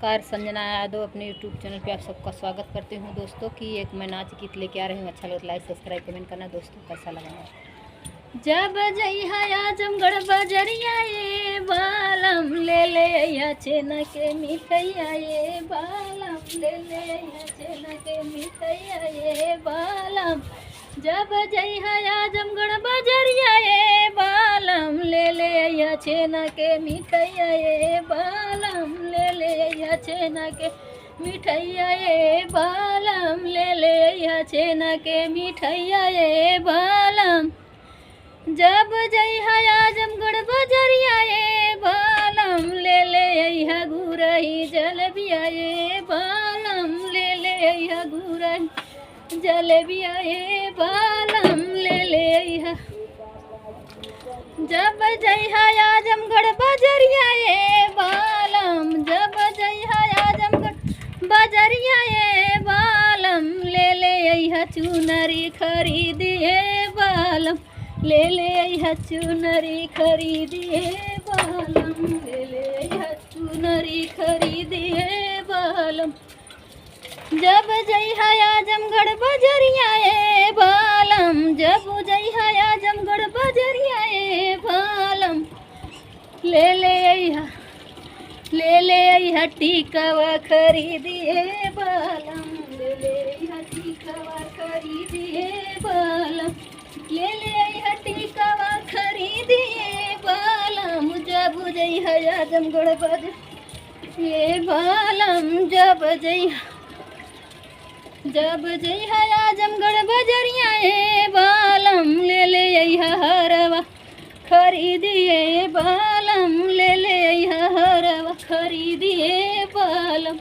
नमस्कार, संजना यादव अपने YouTube channel पे आप सबका स्वागत करती हूँ दोस्तों। कि एक मैं नाच गीत लेके आ रही हूँ। अच्छा लगे लाइक सब्सक्राइब कमेंट करना दोस्तों, कैसा लगा। जब जइहा आजमगढ़ बजरिया ये बालम ले ले या छेना के मिठैया ये बालम ले ले या छेना के मिठैया ये बालम। जब जइहा आजमगढ़ बजरिया ये बालम ले ले या छेना के मिठैया ये बालम ले ले या छेना के मिठैया ये बालम ले ले या छेना के मिठैया ये बालम। जब जइहा आजमगढ़ बजरिया ये बालम ले ले अइहा गुरही जलेबिया ये बालम ले ले अइहा गुरही जलेबिया ये बालम ले ले अइहा। जब जइहा आजमगढ़ बजरिया ये बालम जब जइहा आजमगढ़ बजरिया ये बालम ले ले अइहा चुनरी खरीदिए बालम ले ले अइहा चुनरी खरीदिए बालम ले ले अइहा चुनरी खरीदिए बालम। जब जइहा आजमगढ़ बजरिया ये बालम जब जइहा आजमगढ़ बजरिया ये बालम ले ले अइहा टीकावा खरीदिए बालम ले ले अइहा टीकावा खरीदिए बालम ले ले अइहा टीकावा खरीदिए बालम। जब जइहा आजमगढ़ बज ये बालम जब जइहा आजमगढ़ बजरिया ये बालम ले ले अइहा हरवा खरीदिए बालम ले ले अइहा हरवा खरीदिए बालम।